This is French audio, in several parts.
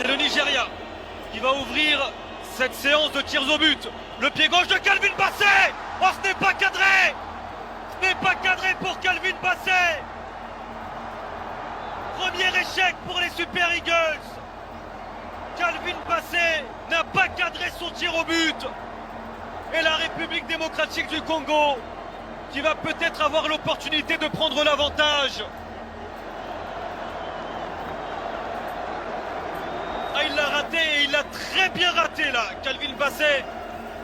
C'est le Nigeria qui va ouvrir cette séance de tirs au but. Le pied gauche de Calvin Bassey. Oh, ce n'est pas cadré. Ce n'est pas cadré pour Calvin Bassey. Premier échec pour les Super Eagles. Calvin Bassey n'a pas cadré son tir au but. Et la République démocratique du Congo qui va peut-être avoir l'opportunité de prendre l'avantage. Ah, il l'a raté et il l'a très bien raté là, Calvin Bassey.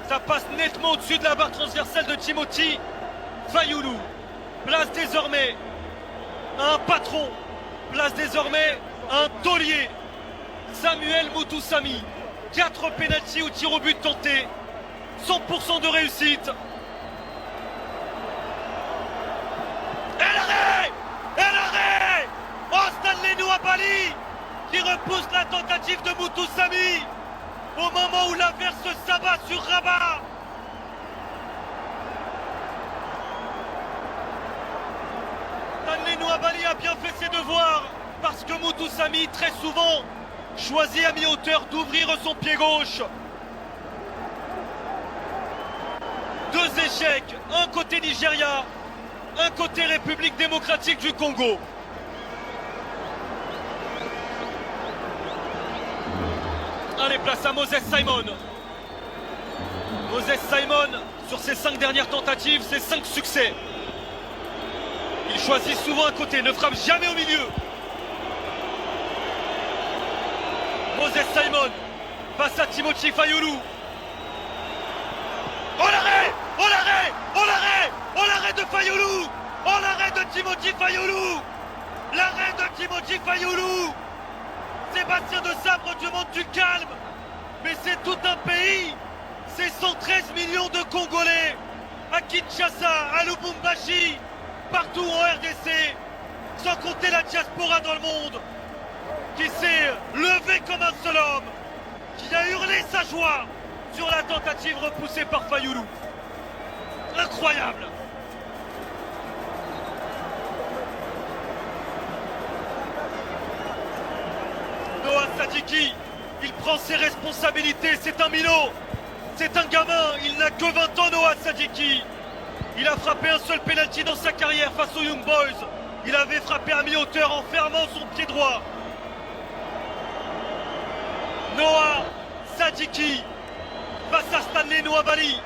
Ça passe nettement au-dessus de la barre transversale de Timothy Fayulu. Place désormais à un patron. Place désormais à un taulier. Samuel Mutusami. 4 pénaltys au tir au but tenté. 100% de réussite. Et l'arrêt! Et l'arrêt! Oh, Stanley Nwabali qui repousse la tentative de Mutusami au moment où l'averse s'abat sur Rabat. Stanley Nwabali a bien fait ses devoirs parce que Mutusami très souvent choisit à mi-hauteur d'ouvrir son pied gauche. 2 échecs, un côté Nigeria, un côté République démocratique du Congo. Allez, place à Moses Simon. Moses Simon, sur ses 5 dernières tentatives, c'est 5 succès. Il choisit souvent un côté, ne frappe jamais au milieu. Moses Simon face à Timothy Fayulu. Oh l'arrêt! Oh l'arrêt! Oh l'arrêt! Oh l'arrêt de Fayulu! Oh l'arrêt de Timothy Fayulu! L'arrêt de Timothy Fayulu! Sébastien de Sabre demande du calme, mais c'est tout un pays, c'est 113 millions de Congolais, à Kinshasa, à Lubumbashi, partout en RDC, sans compter la diaspora dans le monde, qui s'est levé comme un seul homme, qui a hurlé sa joie sur la tentative repoussée par Fayulu. Incroyable! Noah Sadiki, il prend ses responsabilités, c'est un minot, c'est un gamin, il n'a que 20 ans Noah Sadiki. Il a frappé un seul penalty dans sa carrière face aux Young Boys. Il avait frappé à mi-hauteur en fermant son pied droit. Noah Sadiki face à Stanley Nwabali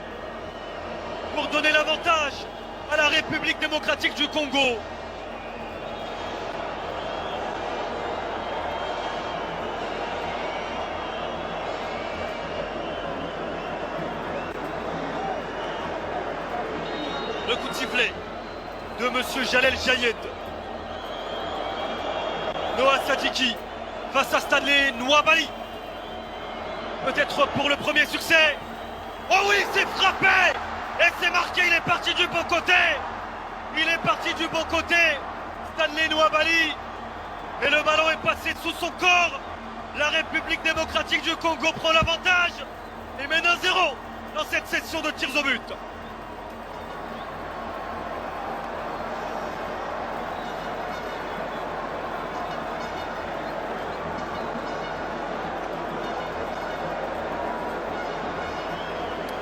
pour donner l'avantage à la République démocratique du Congo. Le coup de sifflet de Monsieur Jalel Jayed. Noah Sadiki face à Stanley Nwabali. Peut-être pour le premier succès. Oh oui, c'est frappé! Et c'est marqué, il est parti du bon côté. Il est parti du bon côté. Stanley Nwabali. Et le ballon est passé sous son corps. La République démocratique du Congo prend l'avantage et mène 1-0 dans cette session de tirs au but.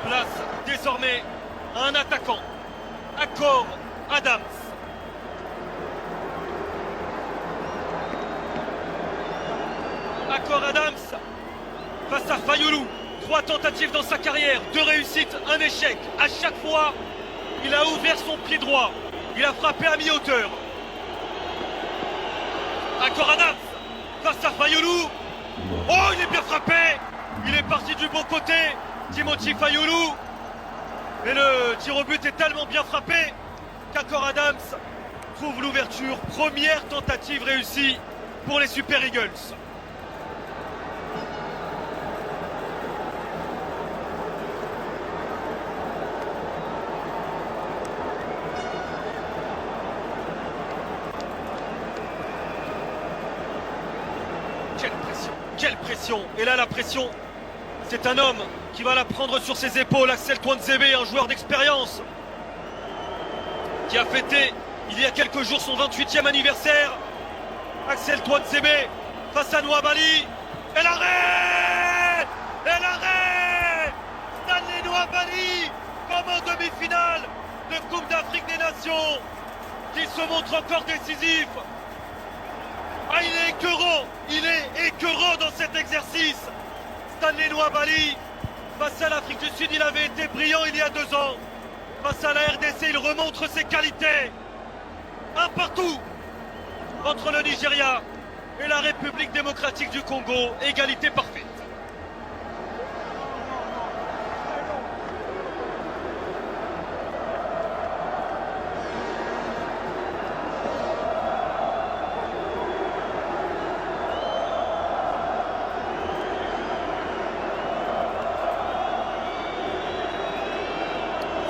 Place désormais à un attaquant, Akor Adams. Akor Adams face à Fayulu. 3 tentatives dans sa carrière, 2 réussites, 1 échec. À chaque fois, il a ouvert son pied droit. Il a frappé à mi-hauteur. Akor Adams face à Fayulu. Oh, il est bien frappé. Il est parti du bon côté. Timothy Fayulu. Mais le tir au but est tellement bien frappé qu'Akor Adams trouve l'ouverture. Première tentative réussie pour les Super Eagles. Quelle pression, quelle pression! Et là la pression, c'est un homme qui va la prendre sur ses épaules, Axel Tuanzebe, un joueur d'expérience qui a fêté il y a quelques jours son 28e anniversaire. Axel Tuanzebe face à Nwabali. Et l'arrêt. Et l'arrêt. Stanley Nwabali, comme en demi-finale de Coupe d'Afrique des Nations, qui se montre encore décisif. Ah, il est écœurant dans cet exercice. Stanley Nwabali, face à l'Afrique du Sud, il avait été brillant il y a 2 ans. Face à la RDC, il remontre ses qualités. Un partout entre le Nigeria et la République démocratique du Congo. Égalité parfaite.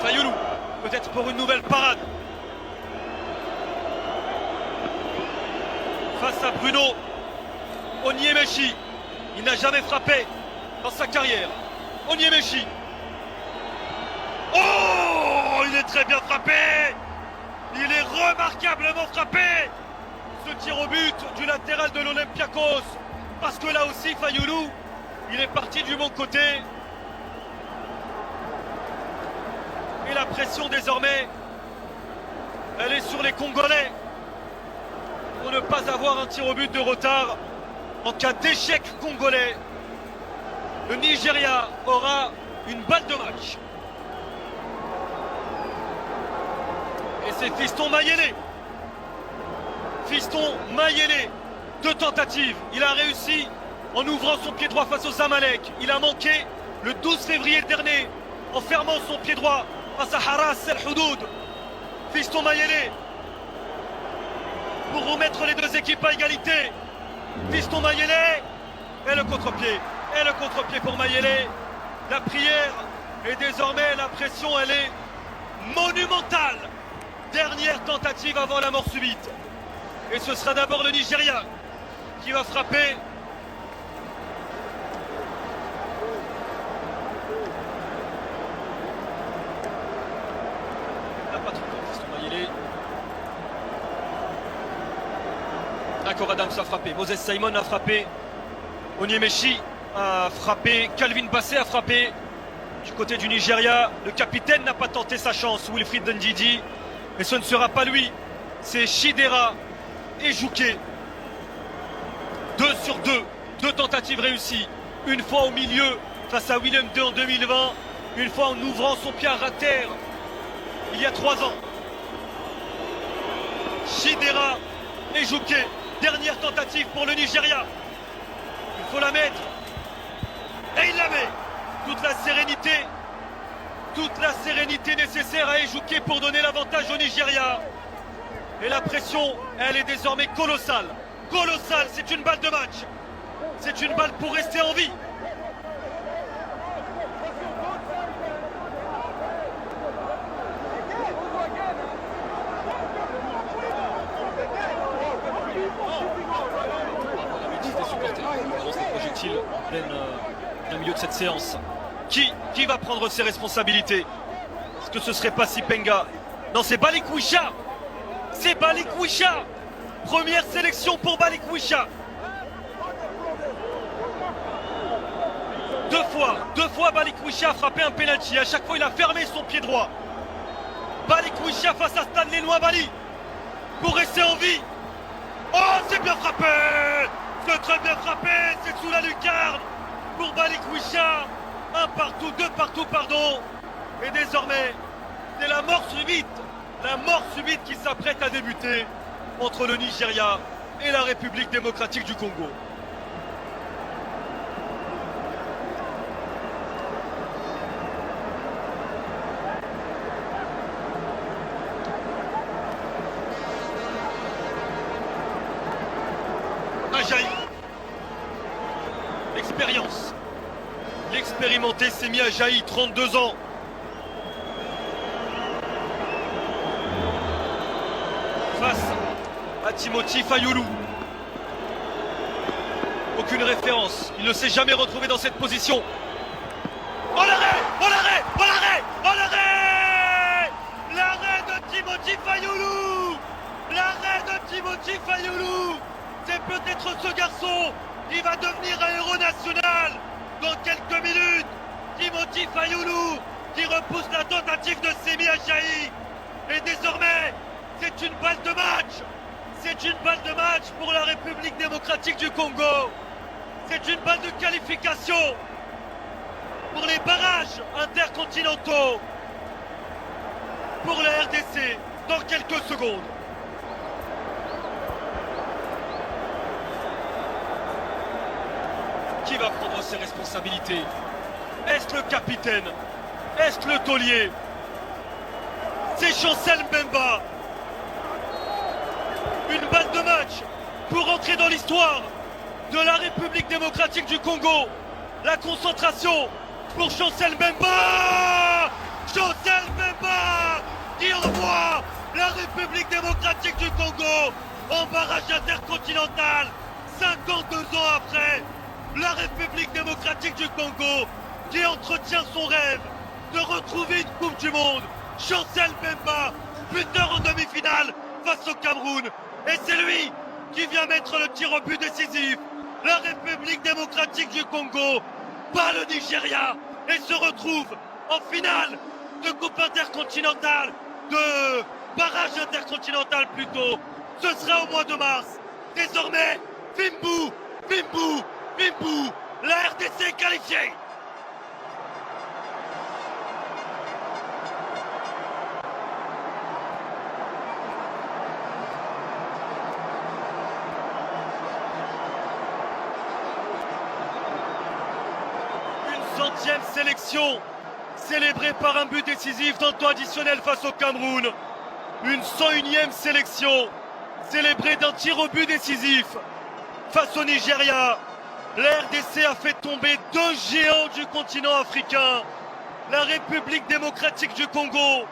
Fayoulou, peut-être pour une nouvelle parade. Face à Bruno Onyemaechi, il n'a jamais frappé dans sa carrière. Onyemaechi. Oh, il est très bien frappé. Il est remarquablement frappé. Ce tir au but du latéral de l'Olympiakos. Parce que là aussi, Fayoulou, il est parti du bon côté. Et la pression désormais, elle est sur les Congolais pour ne pas avoir un tir au but de retard. En cas d'échec congolais, le Nigeria aura une balle de match. Et c'est Fiston Mayele. Fiston Mayele, 2 tentatives. Il a réussi en ouvrant son pied droit face au Zamalek. Il a manqué le 12 février dernier en fermant son pied droit face à Haras El Houdoud. Fiston Mayele pour remettre les 2 équipes à égalité. Fiston Mayele et le contre-pied. Et le contre-pied pour Mayele. La prière et désormais la pression, elle est monumentale. Dernière tentative avant la mort subite. Et ce sera d'abord le Nigeria qui va frapper. D'accord, Adams a frappé, Moses Simon a frappé, Onyemaechi a frappé, Calvin Bassey a frappé. Du côté du Nigeria, le capitaine n'a pas tenté sa chance, Wilfried Ndidi. Mais ce ne sera pas lui, c'est Chidera Ejike. 2 sur 2, 2 tentatives réussies. Une fois au milieu face à Willem II en 2020, une fois en ouvrant son pied à terre il y a 3 ans. Chidera Ejike. Dernière tentative pour le Nigeria. Il faut la mettre. Et il la met. Toute la sérénité nécessaire à Ejike pour donner l'avantage au Nigeria. Et la pression, elle est désormais colossale. Colossale, c'est une balle de match. C'est une balle pour rester en vie. Au milieu de cette séance, qui va prendre ses responsabilités? Est-ce que ce serait pas Sipenga? Non, c'est Balikwisha. C'est Balikwisha. Première sélection pour Balikwisha. 2 fois Balikwisha a frappé un penalty. À chaque fois il a fermé son pied droit. Balikwisha face à Stanley Nwabali pour rester en vie. Oh, c'est bien frappé. C'est très bien frappé. C'est sous la lucarne pour Balikwisha. 1 partout, 2 partout, pardon. Et désormais, c'est la mort subite qui s'apprête à débuter entre le Nigeria et la République démocratique du Congo. Ajaï. L'expérience. L'expérimenté Semi Ajaï, 32 ans. Face à Timothy Fayoulou. Aucune référence. Il ne s'est jamais retrouvé dans cette position. Oh l'arrêt! Oh l'arrêt! Oh l'arrêt! Oh l'arrêt! L'arrêt de Timothy Fayoulou! L'arrêt de Timothy Fayoulou! C'est peut-être ce garçon qui va devenir un héros national dans quelques minutes. Timothy Fayoulou qui repousse la tentative de Semi Ajaï. Et désormais, c'est une balle de match. C'est une balle de match pour la République démocratique du Congo. C'est une balle de qualification pour les barrages intercontinentaux pour la RDC dans quelques secondes. Qui va prendre ses responsabilités? Est-ce le capitaine? Est-ce le taulier? C'est Chancel Mbemba. Une balle de match pour entrer dans l'histoire de la République démocratique du Congo. La concentration pour Chancel Mbemba. Chancel Mbemba qui envoie la République démocratique du Congo en barrage intercontinental. 52 ans après, la République démocratique du Congo qui entretient son rêve de retrouver une Coupe du Monde. Chancel Mbemba, buteur en demi-finale face au Cameroun. Et c'est lui qui vient mettre le tir au but décisif. La République démocratique du Congo bat le Nigeria et se retrouve en finale de Coupe intercontinentale, de barrage intercontinental plutôt. Ce sera au mois de mars. Désormais, Fimbu, Fimbu, Fimbu, la RDC est qualifiée. Centième sélection célébrée par un but décisif dans le temps additionnel face au Cameroun. Une 101e sélection célébrée d'un tir au but décisif face au Nigeria. La RDC a fait tomber deux géants du continent africain. La République démocratique du Congo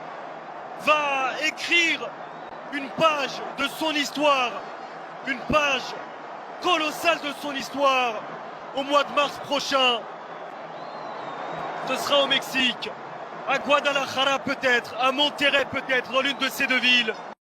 va écrire une page de son histoire, une page colossale de son histoire au mois de mars prochain. Ce sera au Mexique, à Guadalajara peut-être, à Monterrey peut-être, dans l'une de ces deux villes.